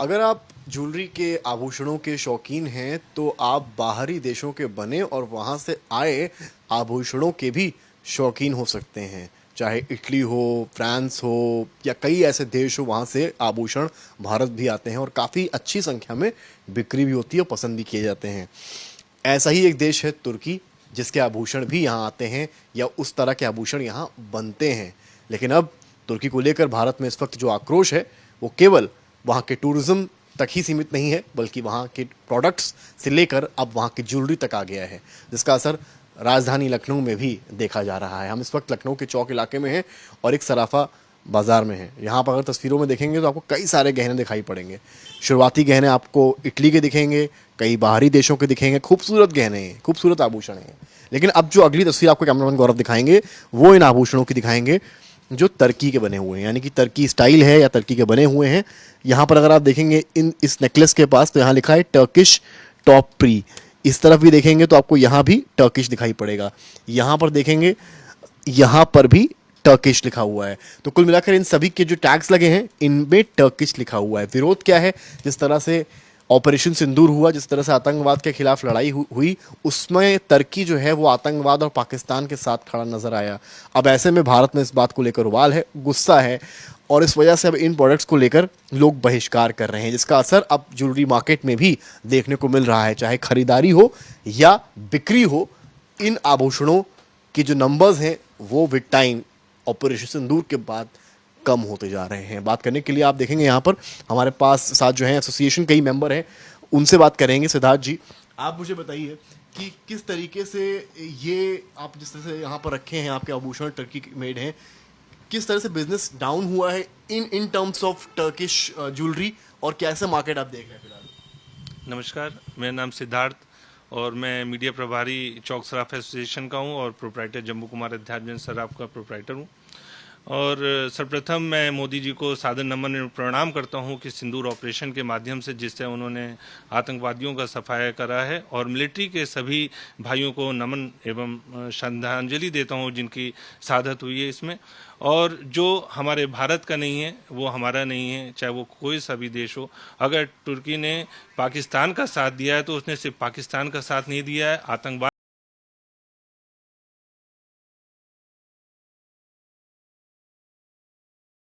अगर आप ज्वेलरी के आभूषणों के शौकीन हैं तो आप बाहरी देशों के बने और वहाँ से आए आभूषणों के भी शौकीन हो सकते हैं। चाहे इटली हो, फ्रांस हो या कई ऐसे देश हो, वहाँ से आभूषण भारत भी आते हैं और काफ़ी अच्छी संख्या में बिक्री भी होती है और पसंद भी किए जाते हैं। ऐसा ही एक देश है तुर्की, जिसके आभूषण भी यहाँ आते हैं या उस तरह के आभूषण यहाँ बनते हैं। लेकिन अब तुर्की को लेकर भारत में इस वक्त जो आक्रोश है वो केवल वहाँ के टूरिज्म तक ही सीमित नहीं है, बल्कि वहाँ के प्रोडक्ट्स से लेकर अब वहाँ की ज्वेलरी तक आ गया है, जिसका असर राजधानी लखनऊ में भी देखा जा रहा है। हम इस वक्त लखनऊ के चौक इलाके में हैं और एक सराफा बाज़ार में हैं। यहाँ पर अगर तस्वीरों में देखेंगे तो आपको कई सारे गहने दिखाई पड़ेंगे। शुरुआती गहने आपको इटली के दिखेंगे, कई बाहरी देशों के दिखेंगे। खूबसूरत गहने हैं, खूबसूरत आभूषण हैं। लेकिन अब जो अगली तस्वीर आपको कैमरामैन गौरव दिखाएंगे वो इन आभूषणों की दिखाएंगे जो तुर्की के बने हुए हैं, यानी कि तुर्की स्टाइल है या तुर्की के बने हुए हैं। यहाँ पर अगर आप देखेंगे इस नेकलेस के पास तो यहाँ लिखा है टर्किश टॉप प्री। इस तरफ भी देखेंगे तो आपको यहाँ भी टर्किश दिखाई पड़ेगा। यहाँ पर देखेंगे यहाँ पर भी टर्किश लिखा हुआ है। तो कुल मिलाकर इन सभी के जो टैग्स लगे हैं इनमें टर्किश लिखा हुआ है। विरोध क्या है? जिस तरह से ऑपरेशन सिंदूर हुआ, जिस तरह से आतंकवाद के खिलाफ लड़ाई हुई, उसमें तुर्की जो है वो आतंकवाद और पाकिस्तान के साथ खड़ा नजर आया। अब ऐसे में भारत में इस बात को लेकर उबाल है, गुस्सा है और इस वजह से अब इन प्रोडक्ट्स को लेकर लोग बहिष्कार कर रहे हैं, जिसका असर अब ज्वेलरी मार्केट में भी देखने को मिल रहा है। चाहे खरीदारी हो या बिक्री हो, इन आभूषणों की जो नंबर्स हैं वो विद टाइम ऑपरेशन सिंदूर के बाद कम होते जा रहे हैं। बात करने के लिए आप देखेंगे यहाँ पर हमारे पास साथ जो हैं एसोसिएशन कई मेंबर हैं, उनसे बात करेंगे। सिद्धार्थ जी, आप मुझे बताइए कि किस तरीके से ये आप जिस तरह से यहाँ पर रखे हैं आपके आभूषण टर्की मेड हैं, किस तरह से बिजनेस डाउन हुआ है in terms of Turkish jewellery और कैसे मार्केट आप देख रहे हैं फिलहाल? नमस्कार, मेरा नाम सिद्धार्थ और मैं मीडिया प्रभारी चौक सराफ एसोसिएशन का हूँ और प्रोप्राइटर जम्बू कुमार अध्यात्म सराफ का प्रोप्राइटर हूँ। और सर्वप्रथम मैं मोदी जी को सादर नमन एवं प्रणाम करता हूं कि सिंदूर ऑपरेशन के माध्यम से जिससे उन्होंने आतंकवादियों का सफाया करा है, और मिलिट्री के सभी भाइयों को नमन एवं श्रद्धांजलि देता हूं जिनकी शहादत हुई है इसमें। और जो हमारे भारत का नहीं है वो हमारा नहीं है, चाहे वो कोई सा भी देश हो। अगर तुर्की ने पाकिस्तान का साथ दिया है तो उसने सिर्फ पाकिस्तान का साथ नहीं दिया है, आतंकवाद